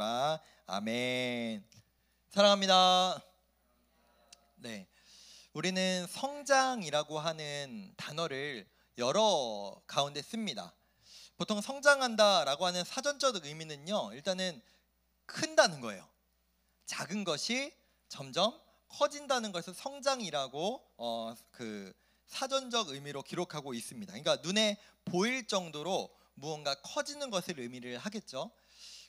되시더라. 아멘. 사랑합니다. 네, 우리는 성장이라고 하는 단어를 여러 가운데 씁니다. 보통 성장한다라고 하는 사전적 의미는요, 일단은 큰다는 거예요. 작은 것이 점점 커진다는 것을 성장이라고 그 사전적 의미로 기록하고 있습니다. 그러니까 눈에 보일 정도로 무언가 커지는 것을 의미를 하겠죠.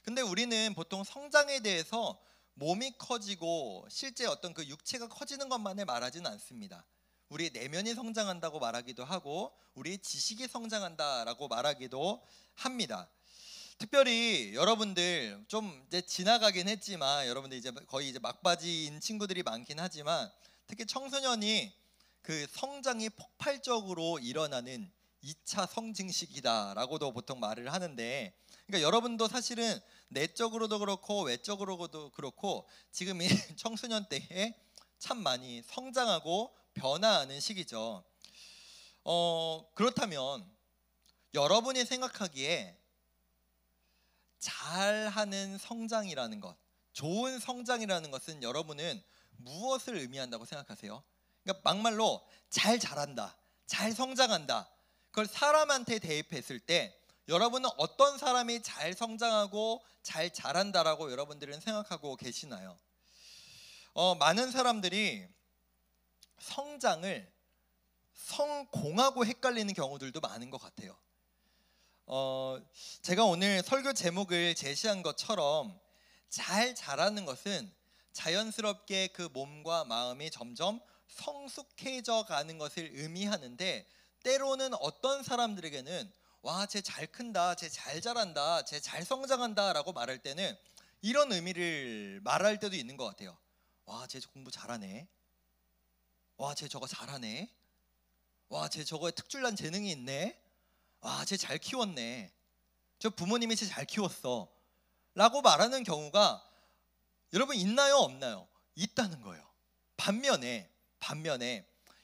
근데 우리는 보통 성장에 대해서 몸이 커지고 실제 어떤 그 육체가 커지는 것만을 말하지는 않습니다. 우리의 내면이 성장한다고 말하기도 하고 우리의 지식이 성장한다라고 말하기도 합니다. 특별히 여러분들 좀 이제 지나가긴 했지만 여러분들 이제 거의 이제 막바지인 친구들이 많긴 하지만 특히 청소년이 그 성장이 폭발적으로 일어나는 2차 성징 시기다라고도 보통 말을 하는데, 그러니까 여러분도 사실은 내적으로도 그렇고 외적으로도 그렇고 지금 이 청소년 때에 참 많이 성장하고 변화하는 시기죠. 그렇다면 여러분이 생각하기에 잘하는 성장이라는 것, 좋은 성장이라는 것은 여러분은 무엇을 의미한다고 생각하세요? 그러니까 막말로 잘 자란다, 잘 성장한다, 그걸 사람한테 대입했을 때 여러분은 어떤 사람이 잘 성장하고 잘 자란다라고 여러분들은 생각하고 계시나요? 많은 사람들이 성장을 성공하고 헷갈리는 경우들도 많은 것 같아요. 제가 오늘 설교 제목을 제시한 것처럼 잘 자라는 것은 자연스럽게 그 몸과 마음이 점점 성숙해져 가는 것을 의미하는데, 때로는 어떤 사람들에게는 와, 쟤 잘 큰다, 쟤 잘 자란다, 쟤 잘 성장한다 라고 말할 때는 이런 의미를 말할 때도 있는 것 같아요. 와, 쟤 공부 잘하네. 와, 쟤 저거 잘하네. 와, 쟤 저거에 특출난 재능이 있네. 와, 쟤 잘 키웠네. 저 부모님이 쟤 잘 키웠어 라고 말하는 경우가 여러분 있나요, 없나요? 있다는 거예요. 반면에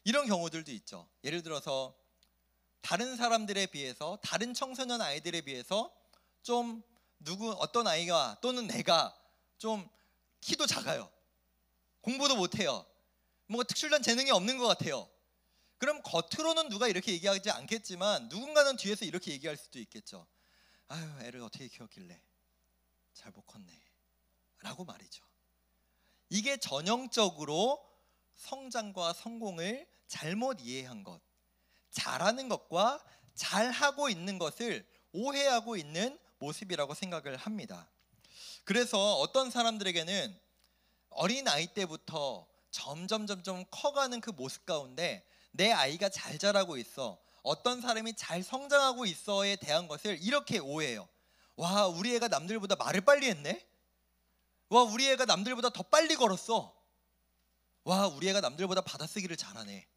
이런 경우들도 있죠. 예를 들어서 다른 사람들에 비해서, 다른 청소년 아이들에 비해서 좀 어떤 아이가 또는 내가 좀 키도 작아요. 공부도 못해요. 뭔가 특출난 재능이 없는 것 같아요. 그럼 겉으로는 누가 이렇게 얘기하지 않겠지만 누군가는 뒤에서 이렇게 얘기할 수도 있겠죠. 아유, 애를 어떻게 키웠길래 잘 못 컸네 라고 말이죠. 이게 전형적으로 성장과 성공을 잘못 이해한 것, 잘하는 것과 잘하고 있는 것을 오해하고 있는 모습이라고 생각을 합니다. 그래서 어떤 사람들에게는 어린 아이 때부터 점점 커가는 그 모습 가운데 내 아이가 잘 자라고 있어, 어떤 사람이 잘 성장하고 있어에 대한 것을 이렇게 오해해요. 와, 우리 애가 남들보다 말을 빨리 했네. 와, 우리 애가 남들보다 더 빨리 걸었어. 와, 우리 애가 남들보다 받아쓰기를 잘하네.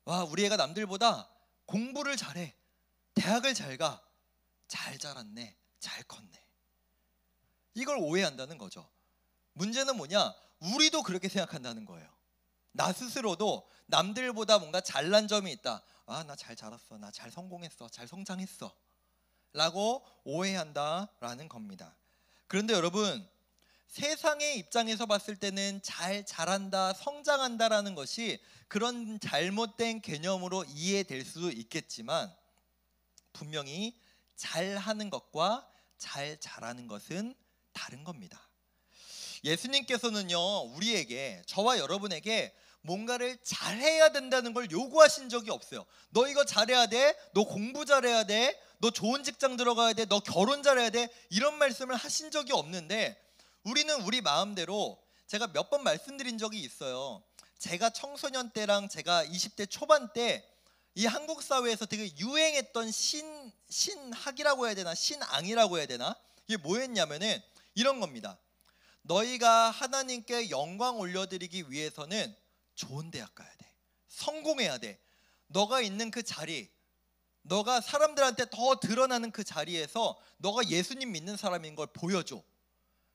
와, 우리 애가 남들보다 공부를 잘해. 대학을 잘 가. 잘 자랐네. 잘 컸네. 이걸 오해한다는 거죠. 문제는 뭐냐? 우리도 그렇게 생각한다는 거예요. 나 스스로도 남들보다 뭔가 잘난 점이 있다. 아, 나 잘 자랐어. 나 잘 성공했어. 잘 성장했어 라고 오해한다라는 겁니다. 그런데 여러분, 세상의 입장에서 봤을 때는 잘 자란다, 성장한다라는 것이 그런 잘못된 개념으로 이해될 수 있겠지만 분명히 잘하는 것과 잘 자라는 것은 다른 겁니다. 예수님께서는요, 우리에게, 저와 여러분에게 뭔가를 잘해야 된다는 걸 요구하신 적이 없어요. 너 이거 잘해야 돼, 너 공부 잘해야 돼, 너 좋은 직장 들어가야 돼, 너 결혼 잘해야 돼, 이런 말씀을 하신 적이 없는데 우리는 우리 마음대로, 제가 몇 번 말씀드린 적이 있어요. 제가 청소년 때랑 제가 20대 초반 때 이 한국 사회에서 되게 유행했던 신학이라고 해야 되나, 신앙이라고 해야 되나, 이게 뭐였냐면은 이런 겁니다. 너희가 하나님께 영광 올려드리기 위해서는 좋은 대학 가야 돼, 성공해야 돼, 너가 있는 그 자리, 너가 사람들한테 더 드러나는 그 자리에서 너가 예수님 믿는 사람인 걸 보여줘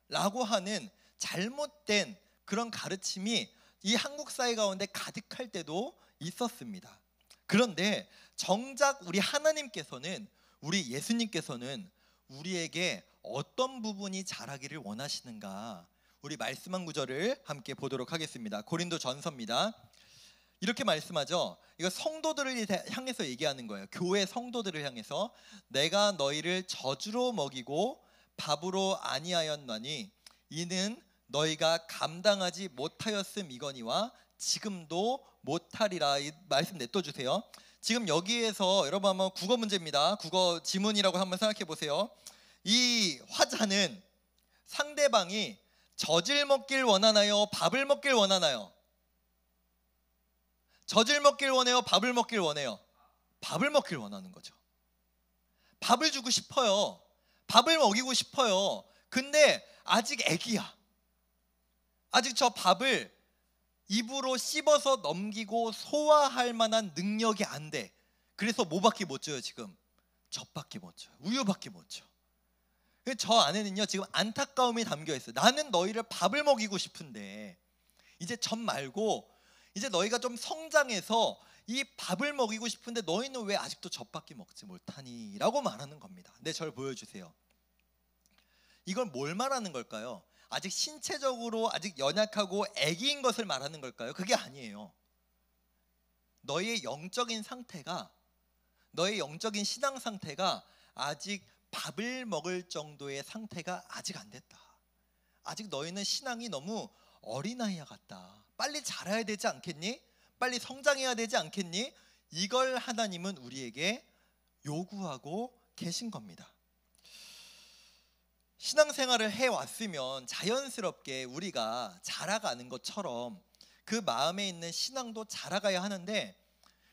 라고 하는 잘못된 그런 가르침이 이 한국 사회 가운데 가득할 때도 있었습니다. 그런데 정작 우리 하나님께서는, 우리 예수님께서는 우리에게 어떤 부분이 자라기를 원하시는가? 우리 말씀 한 구절을 함께 보도록 하겠습니다. 고린도전서입니다. 이렇게 말씀하죠. 이거 성도들을 향해서 얘기하는 거예요. 교회 성도들을 향해서 내가 너희를 저주로 먹이고 밥으로 아니하였나니 이는 너희가 감당하지 못하였음이거니와 지금도 못하리라. 이 말씀 내떠주세요. 지금 여기에서 여러분 한번 국어 문제입니다. 국어 지문이라고 한번 생각해 보세요. 이 화자는 상대방이 젖을 먹길 원하나요? 밥을 먹길 원하나요? 젖을 먹길 원해요? 밥을 먹길 원해요? 밥을 먹길 원하는 거죠. 밥을 주고 싶어요. 밥을 먹이고 싶어요. 근데 아직 애기야. 아직 저 밥을 입으로 씹어서 넘기고 소화할 만한 능력이 안 돼. 그래서 뭐밖에 못 줘요 지금? 젖밖에 못 줘요. 우유밖에 못 줘. 저 안에는요 지금 안타까움이 담겨 있어요. 나는 너희를 밥을 먹이고 싶은데 이제 젖 말고 이제 너희가 좀 성장해서 이 밥을 먹이고 싶은데 너희는 왜 아직도 젖밖에 먹지 못하니? 라고 말하는 겁니다. 네, 절 보여주세요. 이걸 뭘 말하는 걸까요? 아직 신체적으로 아직 연약하고 애기인 것을 말하는 걸까요? 그게 아니에요. 너희의 영적인 상태가, 너의 영적인 신앙 상태가 아직 밥을 먹을 정도의 상태가 아직 안 됐다. 아직 너희는 신앙이 너무 어린아이와 같다. 빨리 자라야 되지 않겠니? 빨리 성장해야 되지 않겠니? 이걸 하나님은 우리에게 요구하고 계신 겁니다. 신앙생활을 해왔으면 자연스럽게 우리가 자라가는 것처럼 그 마음에 있는 신앙도 자라가야 하는데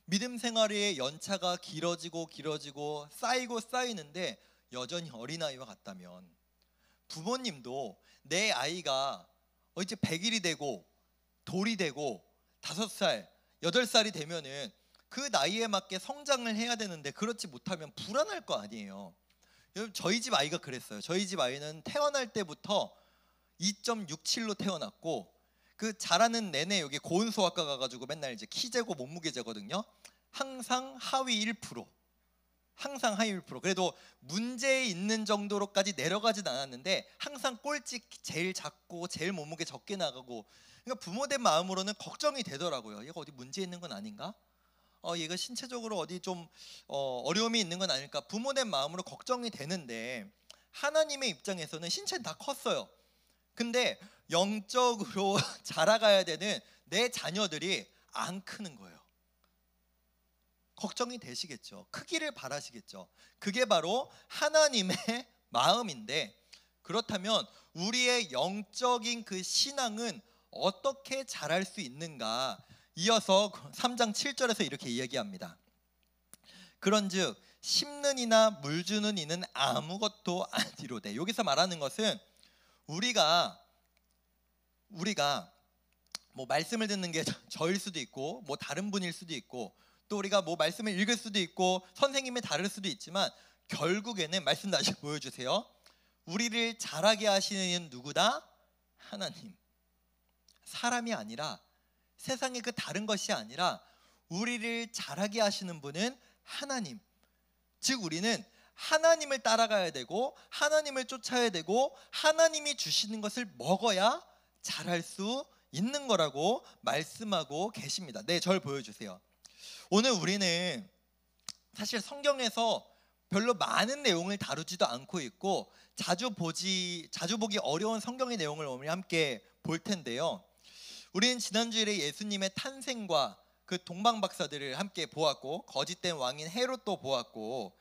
믿음 생활의 연차가 길어지고 쌓이고 쌓이는데 여전히 어린아이와 같다면 부모님도 내 아이가 이제 100일이 되고 돌이 되고 5살, 8살이 되면은 그 나이에 맞게 성장을 해야 되는데 그렇지 못하면 불안할 거 아니에요. 여러분 저희 집 아이가 그랬어요. 저희 집 아이는 태어날 때부터 2.67로 태어났고 그 자라는 내내 여기 고운소아과 가가지고 맨날 이제 키 재고 몸무게 재거든요. 항상 하위 1%. 항상 하위 1%. 그래도 문제 있는 정도로까지 내려가진 않았는데 항상 꼴찌 제일 작고 제일 몸무게 적게 나가고 그러니까 부모된 마음으로는 걱정이 되더라고요. 얘가 어디 문제 있는 건 아닌가? 얘가 신체적으로 어디 좀 어려움이 있는 건 아닐까? 부모된 마음으로 걱정이 되는데 하나님의 입장에서는 신체는 다 컸어요. 근데 영적으로 자라가야 되는 내 자녀들이 안 크는 거예요. 걱정이 되시겠죠. 크기를 바라시겠죠. 그게 바로 하나님의 마음인데 그렇다면 우리의 영적인 그 신앙은 어떻게 자랄 수 있는가? 이어서 3장 7절에서 이렇게 이야기합니다. 그런즉 심는 이나 물 주는 이는 아무것도 아니로되. 여기서 말하는 것은 우리가 뭐 말씀을 듣는 게 저일 수도 있고 뭐 다른 분일 수도 있고 또 우리가 뭐 말씀을 읽을 수도 있고 선생님이 다를 수도 있지만 결국에는 말씀 다시 보여주세요. 우리를 자라게 하시는 이는 누구다? 하나님. 사람이 아니라 세상의 그 다른 것이 아니라 우리를 자라게 하시는 분은 하나님. 즉 우리는 하나님을 따라가야 되고 하나님을 쫓아야 되고 하나님이 주시는 것을 먹어야 자랄 수 있는 거라고 말씀하고 계십니다. 네, 절 보여주세요. 오늘 우리는 사실 성경에서 별로 많은 내용을 다루지도 않고 있고 자주 보기 어려운 성경의 내용을 오늘 함께 볼 텐데요. 우리는 지난주일에 예수님의 탄생과 그 동방 박사들을 함께 보았고 거짓된 왕인 헤롯도 보았고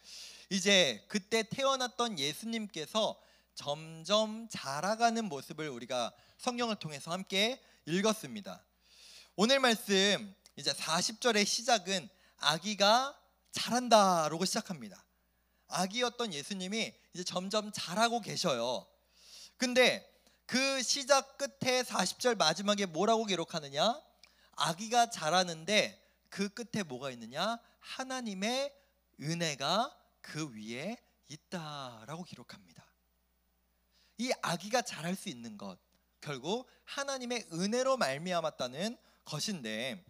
이제 그때 태어났던 예수님께서 점점 자라가는 모습을 우리가 성경을 통해서 함께 읽었습니다. 오늘 말씀 이제 40절의 시작은 아기가 자란다라고 시작합니다. 아기였던 예수님이 이제 점점 자라고 계셔요. 근데 그 시작 끝에 40절 마지막에 뭐라고 기록하느냐? 아기가 자라는데 그 끝에 뭐가 있느냐? 하나님의 은혜가 그 위에 있다라고 기록합니다. 이 아기가 자랄 수 있는 것 결국 하나님의 은혜로 말미암았다는 것인데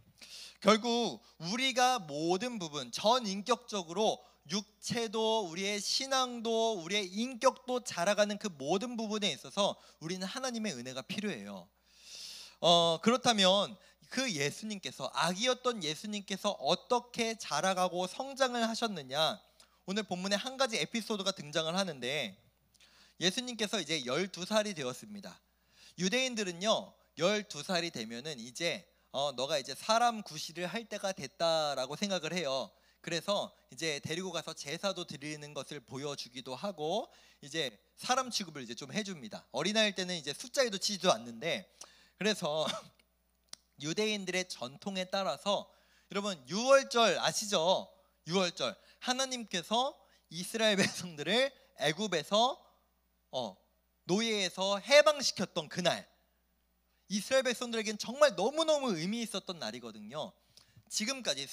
결국 우리가 모든 부분 전인격적으로 육체도 우리의 신앙도 우리의 인격도 자라가는 그 모든 부분에 있어서 우리는 하나님의 은혜가 필요해요. 그렇다면 그 예수님께서, 아기였던 예수님께서 어떻게 자라가고 성장을 하셨느냐, 오늘 본문에 한 가지 에피소드가 등장을 하는데, 예수님께서 이제 12살이 되었습니다. 유대인들은요 12살이 되면은 이제 너가 이제 사람 구실을 할 때가 됐다라고 생각을 해요. 그래서 이제 데리고 가서 제사도 드리는 것을 보여주기도 하고 이제 사람 취급을 이제 좀 해줍니다. 어린아이일 때는 이제 숫자에도 치지도 않는데, 그래서 유대인들의 전통에 따라서, 여러분 유월절 아시죠? 유월절, 하나님께서 이스라엘 백성들을 애굽에서 노예에서 해방시켰던 그날, 이스라엘 백성들에겐 정말 너무너무 의미 있었던 날이거든요. 지금까지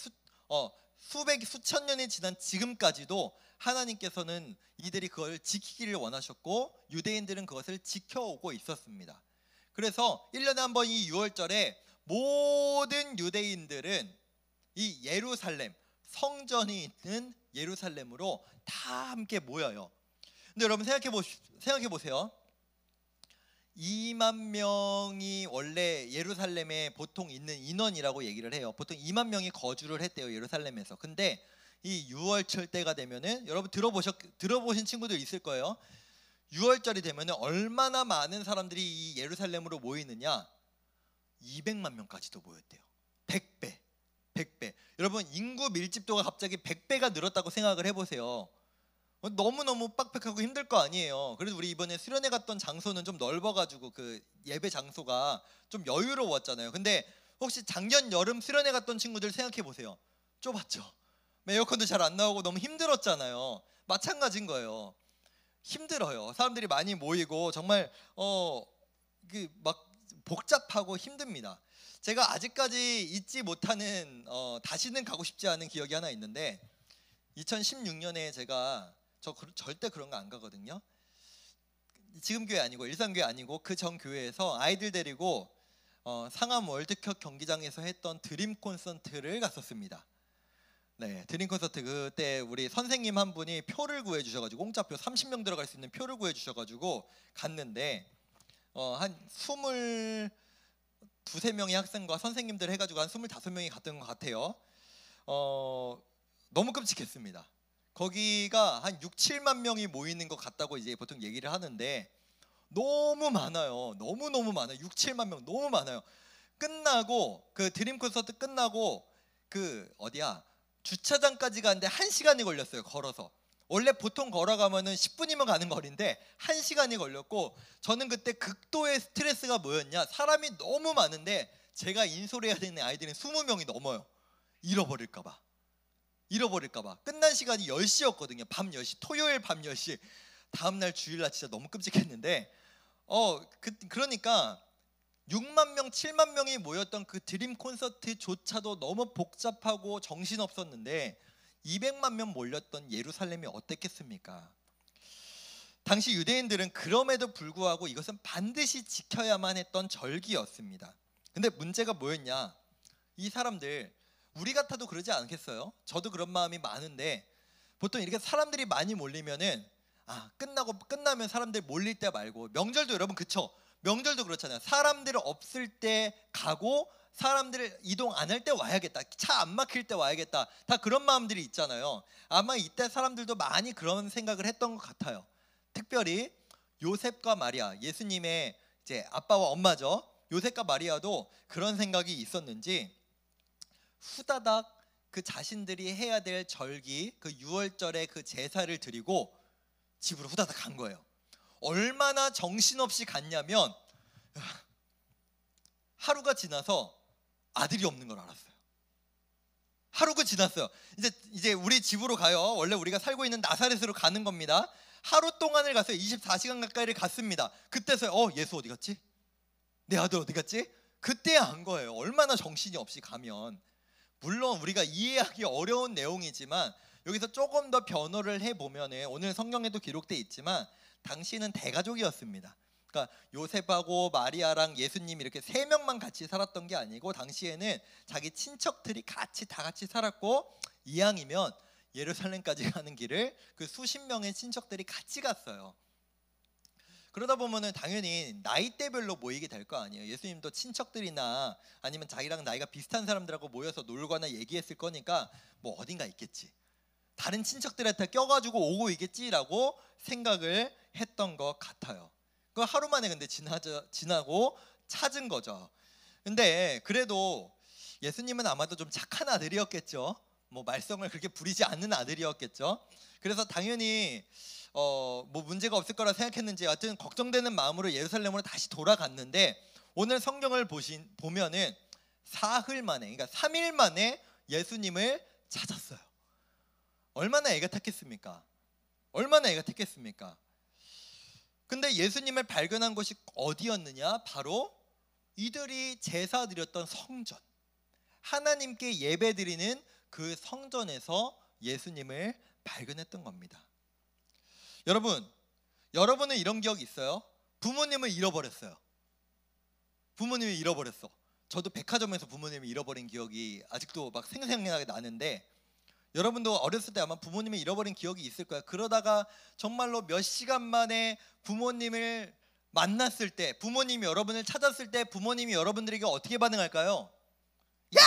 수천 년이 지난 지금까지도 하나님께서는 이들이 그걸 지키기를 원하셨고 유대인들은 그것을 지켜오고 있었습니다. 그래서 1년에 한 번 이 6월절에 모든 유대인들은 이 예루살렘, 성전이 있는 예루살렘으로 다 함께 모여요. 근데 여러분 생각해 보세요. 2만 명이 원래 예루살렘에 보통 있는 인원이라고 얘기를 해요. 보통 2만 명이 거주를 했대요, 예루살렘에서. 근데 이 6월절 때가 되면은, 여러분 들어보신 친구들 있을 거예요. 6월절이 되면은 얼마나 많은 사람들이 이 예루살렘으로 모이느냐? 200만 명까지도 모였대요. 100배. 여러분 인구 밀집도가 갑자기 100배가 늘었다고 생각을 해보세요. 너무너무 빡빡하고 힘들 거 아니에요. 그래도 우리 이번에 수련회 갔던 장소는 좀 넓어가지고 그 예배 장소가 좀 여유로웠잖아요. 근데 혹시 작년 여름 수련회 갔던 친구들 생각해 보세요. 좁았죠. 에어컨도 잘 안 나오고 너무 힘들었잖아요. 마찬가지인 거예요. 힘들어요. 사람들이 많이 모이고 정말 막 복잡하고 힘듭니다. 제가 아직까지 잊지 못하는 다시는 가고 싶지 않은 기억이 하나 있는데, 2016년에 저 절대 그런 거 안 가거든요. 지금 교회 아니고 일산교회 아니고 그 전 교회에서 아이들 데리고 상암 월드컵 경기장에서 했던 드림 콘서트를 갔었습니다. 네, 드림 콘서트 그때 우리 선생님 한 분이 표를 구해 주셔가지고, 공짜표 30명 들어갈 수 있는 표를 구해 주셔가지고 갔는데 한 22~23명의 학생과 선생님들 해가지고 한 25명이 갔던 것 같아요. 너무 끔찍했습니다. 거기가 한 6~7만 명이 모이는 것 같다고 이제 보통 얘기를 하는데, 너무 많아요. 너무 많아요. 6~7만 명 너무 많아요. 끝나고 그 드림 콘서트 끝나고 주차장까지 가는데 1시간이 걸렸어요. 걸어서. 원래 보통 걸어가면은 10분이면 가는 거리인데 1시간이 걸렸고, 저는 그때 극도의 스트레스가 뭐였냐? 사람이 너무 많은데 제가 인솔해야 되는 아이들은 20명이 넘어요. 잃어버릴까 봐. 끝난 시간이 10시였거든요. 밤 10시. 토요일 밤 10시. 다음날 주일날 진짜 너무 끔찍했는데 그러니까 6만 명, 7만 명이 모였던 그 드림 콘서트조차도 너무 복잡하고 정신없었는데 200만 명 몰렸던 예루살렘이 어땠겠습니까? 당시 유대인들은 그럼에도 불구하고 이것은 반드시 지켜야만 했던 절기였습니다. 근데 문제가 뭐였냐? 이 사람들, 우리 같아도 그러지 않겠어요? 저도 그런 마음이 많은데, 보통 이렇게 사람들이 많이 몰리면은 끝나면 사람들 몰릴 때 말고, 명절도 여러분 그쵸? 명절도 그렇잖아요. 사람들 없을 때 가고 사람들 이동 안 할 때 와야겠다, 차 안 막힐 때 와야겠다, 다 그런 마음들이 있잖아요. 아마 이때 사람들도 많이 그런 생각을 했던 것 같아요. 특별히 요셉과 마리아, 예수님의 이제 아빠와 엄마죠. 요셉과 마리아도 그런 생각이 있었는지 후다닥 그 자신들이 해야 될 절기, 그 6월절에 그 제사를 드리고 집으로 후다닥 간 거예요. 얼마나 정신없이 갔냐면 하루가 지나서 아들이 없는 걸 알았어요. 하루가 지났어요. 이제 우리 집으로 가요. 원래 우리가 살고 있는 나사렛으로 가는 겁니다. 하루 동안을 갔어요. 24시간 가까이를 갔습니다. 그때서야 예수 어디 갔지? 내 아들 어디 갔지? 그때 안 거예요. 얼마나 정신이 없이 가면. 물론 우리가 이해하기 어려운 내용이지만 여기서 조금 더 변호를 해보면, 오늘 성경에도 기록되어 있지만 당시는 대가족이었습니다. 그러니까 요셉하고 마리아랑 예수님 이렇게 3명만 같이 살았던 게 아니고, 당시에는 자기 친척들이 다 같이 살았고, 이왕이면 예루살렘까지 가는 길을 그 수십 명의 친척들이 같이 갔어요. 그러다 보면은 당연히 나이대별로 모이게 될 거 아니에요. 예수님도 친척들이나 아니면 자기랑 나이가 비슷한 사람들하고 모여서 놀거나 얘기했을 거니까 뭐 어딘가 있겠지, 다른 친척들한테 껴가지고 오고 있겠지라고 생각을 했던 것 같아요. 그 하루 만에 근데 지나고 찾은 거죠. 근데 그래도 예수님은 아마도 좀 착한 아들이었겠죠. 뭐 말썽을 그렇게 부리지 않는 아들이었겠죠. 그래서 당연히 뭐 문제가 없을 거라 생각했는지 하여튼 걱정되는 마음으로 예루살렘으로 다시 돌아갔는데, 오늘 성경을 보면은 사흘 만에, 그러니까 3일 만에 예수님을 찾았어요. 얼마나 애가 탔겠습니까? 얼마나 애가 탔겠습니까? 근데 예수님을 발견한 곳이 어디였느냐? 바로 이들이 제사 드렸던 성전, 하나님께 예배 드리는 그 성전에서 예수님을 발견했던 겁니다. 여러분은 이런 기억이 있어요? 부모님을 잃어버렸어요. 부모님을 잃어버렸어. 저도 백화점에서 부모님을 잃어버린 기억이 아직도 막 생생하게 나는데, 여러분도 어렸을 때 아마 부모님을 잃어버린 기억이 있을 거예요. 그러다가 정말로 몇 시간 만에 부모님을 만났을 때, 부모님이 여러분을 찾았을 때 부모님이 여러분들에게 어떻게 반응할까요? 야!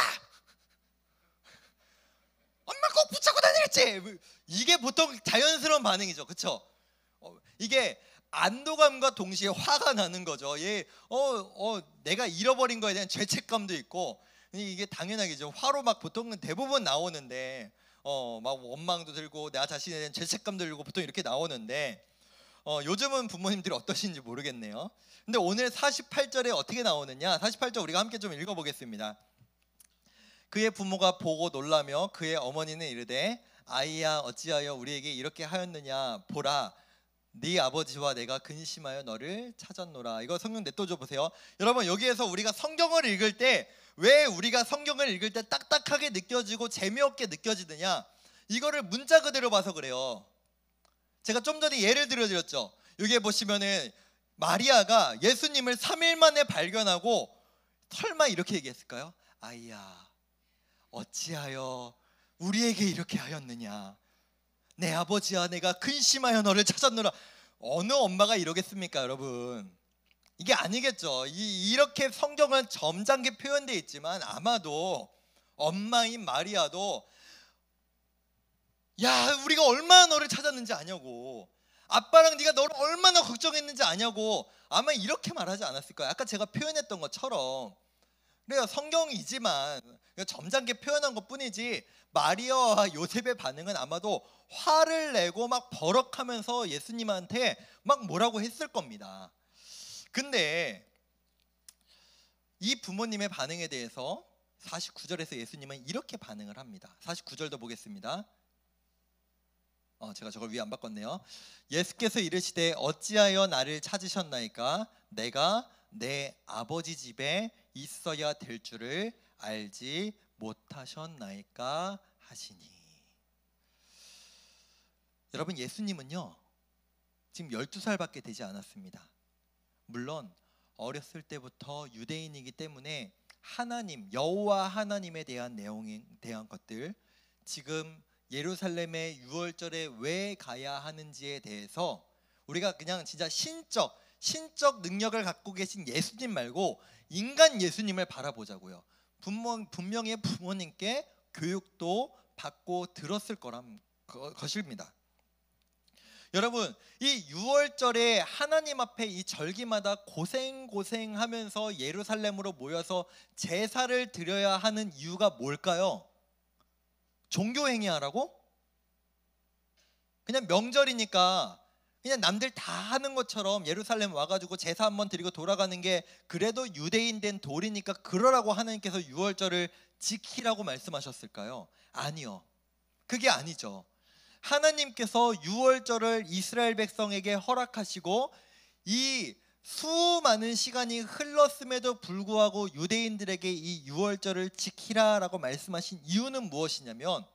엄마 꼭 붙잡고 다니겠지! 이게 보통 자연스러운 반응이죠. 그렇죠? 이게 안도감과 동시에 화가 나는 거죠. 내가 잃어버린 거에 대한 죄책감도 있고, 이게 당연하겠죠. 화로 막 보통은 대부분 나오는데, 막 원망도 들고 나 자신에 대한 죄책감도 들고 보통 이렇게 나오는데, 요즘은 부모님들이 어떠신지 모르겠네요. 근데 오늘 48절에 어떻게 나오느냐? 48절 우리가 함께 좀 읽어보겠습니다. 그의 부모가 보고 놀라며 그의 어머니는 이르되, 아이야 어찌하여 우리에게 이렇게 하였느냐? 보라, 네 아버지와 내가 근심하여 너를 찾았노라. 이거 성경 내떠줘 보세요. 여러분, 여기에서 우리가 성경을 읽을 때, 왜 우리가 성경을 읽을 때 딱딱하게 느껴지고 재미없게 느껴지느냐? 이거를 문자 그대로 봐서 그래요. 제가 좀 전에 예를 들어드렸죠. 여기에 보시면은 마리아가 예수님을 3일 만에 발견하고 설마 이렇게 얘기했을까요? 아이야 어찌하여 우리에게 이렇게 하였느냐? 내 아버지와 내가 근심하여 너를 찾았노라. 어느 엄마가 이러겠습니까, 여러분? 이게 아니겠죠. 이렇게 성경은 점잖게 표현되어 있지만 아마도 엄마인 마리아도, 야, 우리가 얼마나 너를 찾았는지 아냐고, 아빠랑 네가 너를 얼마나 걱정했는지 아냐고, 아마 이렇게 말하지 않았을 거예요. 아까 제가 표현했던 것처럼. 그래요, 성경이지만 점잖게 표현한 것뿐이지 마리아와 요셉의 반응은 아마도 화를 내고 막 버럭하면서 예수님한테 막 뭐라고 했을 겁니다. 근데 이 부모님의 반응에 대해서 49절에서 예수님은 이렇게 반응을 합니다. 49절도 보겠습니다. 제가 저걸 위에 안 바꿨네요. 예수께서 이르시되 어찌하여 나를 찾으셨나이까? 내가 내 아버지 집에 있어야 될 줄을 알지 못하셨나이까 하시니. 여러분, 예수님은요 지금 12살밖에 되지 않았습니다. 물론 어렸을 때부터 유대인이기 때문에 하나님, 여호와 하나님에 대한 내용에 대한 것들, 지금 예루살렘의 유월절에 왜 가야 하는지에 대해서 우리가 그냥 진짜 신적 능력을 갖고 계신 예수님 말고 인간 예수님을 바라보자고요. 분명히 부모님께 교육도 받고 들었을 거란 것입니다. 여러분, 이 유월절에 하나님 앞에 이 절기마다 고생하면서 예루살렘으로 모여서 제사를 드려야 하는 이유가 뭘까요? 종교행위 하라고? 그냥 명절이니까 그냥 남들 다 하는 것처럼 예루살렘 와가지고 제사 한번 드리고 돌아가는 게 그래도 유대인 된 도리니까 그러라고 하나님께서 유월절을 지키라고 말씀하셨을까요? 아니요, 그게 아니죠. 하나님께서 유월절을 이스라엘 백성에게 허락하시고 이 수많은 시간이 흘렀음에도 불구하고 유대인들에게 이 유월절을 지키라라고 말씀하신 이유는 무엇이냐면,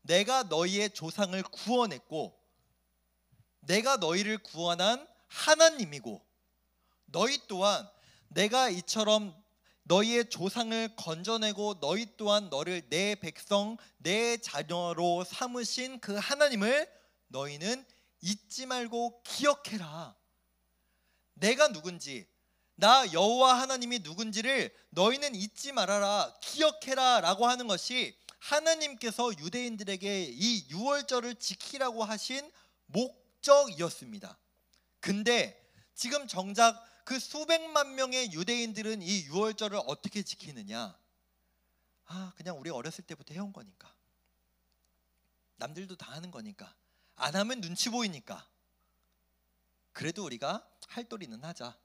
내가 너희의 조상을 구원했고 내가 너희를 구원한 하나님이고, 너희 또한 내가 이처럼 너희의 조상을 건져내고 너희 또한 너를 내 백성 내 자녀로 삼으신 그 하나님을 너희는 잊지 말고 기억해라. 내가 누군지, 나 여호와 하나님이 누군지를 너희는 잊지 말아라, 기억해라 라고 하는 것이 하나님께서 유대인들에게 이 유월절을 지키라고 하신 목적이었습니다. 근데 지금 정작 그 수백만 명의 유대인들은 이 유월절을 어떻게 지키느냐? 그냥 우리 어렸을 때부터 해온 거니까, 남들도 다 하는 거니까, 안 하면 눈치 보이니까, 그래도 우리가 할도리는 하자.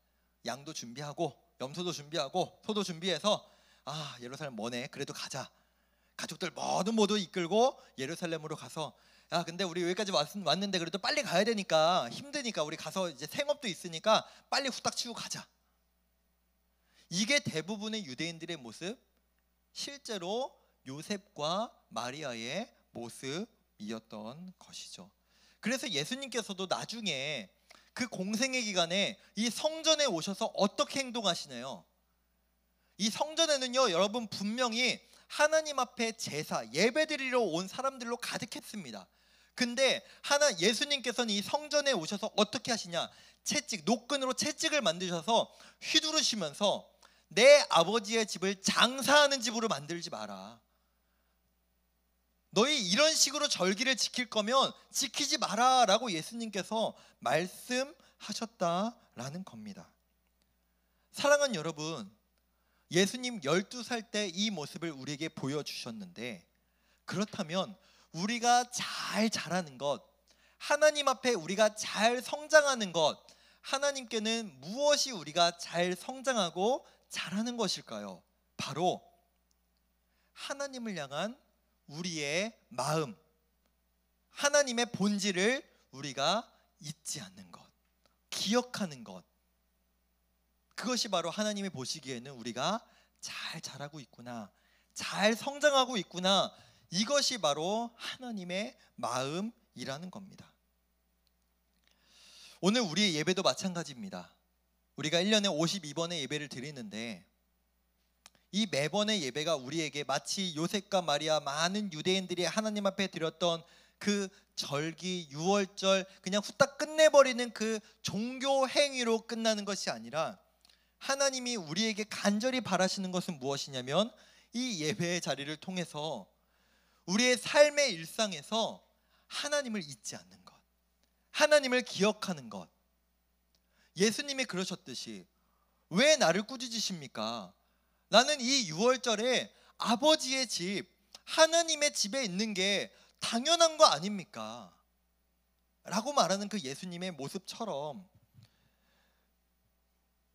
양도 준비하고 염소도 준비하고 소도 준비해서 예루살렘 머네, 그래도 가자. 가족들 모두 이끌고 예루살렘으로 가서, 근데 우리 여기까지 왔는데 그래도 빨리 가야 되니까, 힘드니까 우리 가서 이제 생업도 있으니까 빨리 후딱 치우고 가자. 이게 대부분의 유대인들의 모습, 실제로 요셉과 마리아의 모습이었던 것이죠. 그래서 예수님께서도 나중에 그 공생의 기간에 이 성전에 오셔서 어떻게 행동하시나요? 이 성전에는요, 여러분, 분명히 하나님 앞에 제사, 예배드리러 온 사람들로 가득했습니다. 근데 예수님께서는 이 성전에 오셔서 어떻게 하시냐? 노끈으로 채찍을 만드셔서 휘두르시면서 내 아버지의 집을 장사하는 집으로 만들지 마라. 너희 이런 식으로 절기를 지킬 거면 지키지 마라 라고 예수님께서 말씀하셨다라는 겁니다. 사랑하는 여러분, 예수님 12살 때 이 모습을 우리에게 보여주셨는데, 그렇다면 우리가 잘 자라는 것, 하나님 앞에 우리가 잘 성장하는 것, 하나님께는 무엇이 우리가 잘 성장하고 자라는 것일까요? 바로 하나님을 향한 우리의 마음, 하나님의 본질을 우리가 잊지 않는 것, 기억하는 것, 그것이 바로 하나님이 보시기에는 우리가 잘 자라고 있구나, 잘 성장하고 있구나, 이것이 바로 하나님의 마음이라는 겁니다. 오늘 우리의 예배도 마찬가지입니다. 우리가 1년에 52번의 예배를 드리는데, 이 매번의 예배가 우리에게 마치 요셉과 마리아, 많은 유대인들이 하나님 앞에 드렸던 그 절기, 유월절 그냥 후딱 끝내버리는 그 종교 행위로 끝나는 것이 아니라, 하나님이 우리에게 간절히 바라시는 것은 무엇이냐면, 이 예배의 자리를 통해서 우리의 삶의 일상에서 하나님을 잊지 않는 것, 하나님을 기억하는 것. 예수님이 그러셨듯이, 왜 나를 꾸짖으십니까? 나는 이 유월절에 아버지의 집, 하나님의 집에 있는 게 당연한 거 아닙니까? 라고 말하는 그 예수님의 모습처럼,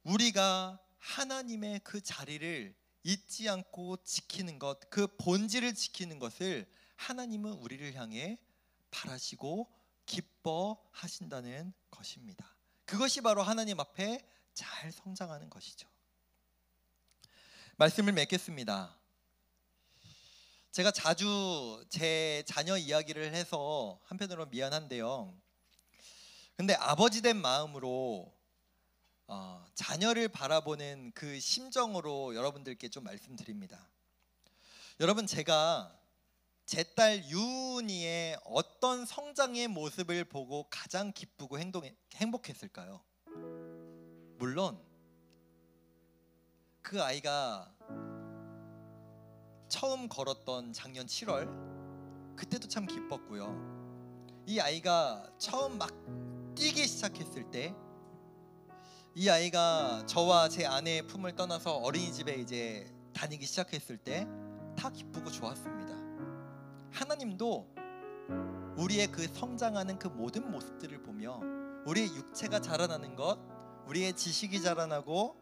우리가 하나님의 그 자리를 잊지 않고 지키는 것, 그 본질을 지키는 것을 하나님은 우리를 향해 바라시고 기뻐하신다는 것입니다. 그것이 바로 하나님 앞에 잘 성장하는 것이죠. 말씀을 맺겠습니다. 제가 자주 제 자녀 이야기를 해서 한편으로 미안한데요, 근데 아버지 된 마음으로 자녀를 바라보는 그 심정으로 여러분들께 좀 말씀드립니다. 여러분, 제가 제 딸 유은이의 어떤 성장의 모습을 보고 가장 기쁘고 행복했을까요? 물론 그 아이가 처음 걸었던 작년 7월, 그때도 참 기뻤고요. 이 아이가 처음 막 뛰기 시작했을 때, 이 아이가 저와 제 아내의 품을 떠나서 어린이집에 이제 다니기 시작했을 때 다 기쁘고 좋았습니다. 하나님도 우리의 그 성장하는 그 모든 모습들을 보며, 우리의 육체가 자라나는 것, 우리의 지식이 자라나고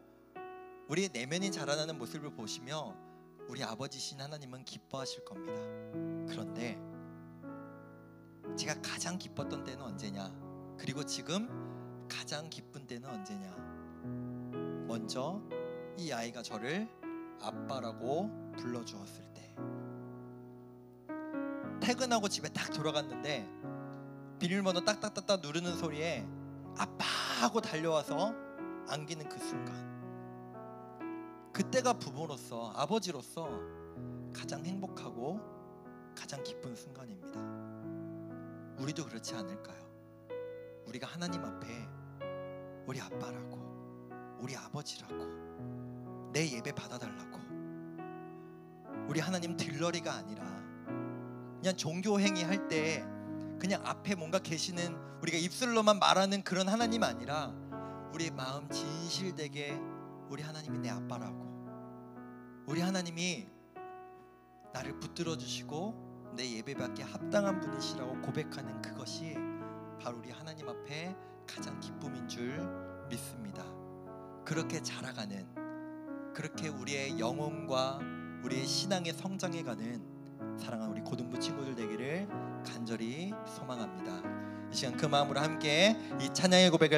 우리의 내면이 자라나는 모습을 보시며 우리 아버지신 하나님은 기뻐하실 겁니다. 그런데 제가 가장 기뻤던 때는 언제냐, 그리고 지금 가장 기쁜 때는 언제냐, 먼저 이 아이가 저를 아빠라고 불러주었을 때, 퇴근하고 집에 딱 돌아갔는데 비밀번호 딱딱딱딱 누르는 소리에 아빠 하고 달려와서 안기는 그 순간, 그때가 부모로서, 아버지로서 가장 행복하고 가장 기쁜 순간입니다. 우리도 그렇지 않을까요? 우리가 하나님 앞에 우리 아빠라고, 우리 아버지라고, 내 예배 받아달라고, 우리 하나님 들러리가 아니라 그냥 종교 행위 할 때 그냥 앞에 뭔가 계시는, 우리가 입술로만 말하는 그런 하나님 아니라 우리 마음 진실되게 우리 하나님이 내 아빠라고, 우리 하나님이 나를 붙들어 주시고 내 예배받기에 합당한 분이시라고 고백하는 그것이 바로 우리 하나님 앞에 가장 기쁨인 줄 믿습니다. 그렇게 자라가는, 그렇게 우리의 영혼과 우리의 신앙의 성장해가는 사랑하는 우리 고등부 친구들 되기를 간절히 소망합니다. 이 시간 그 마음으로 함께 이 찬양의 고백을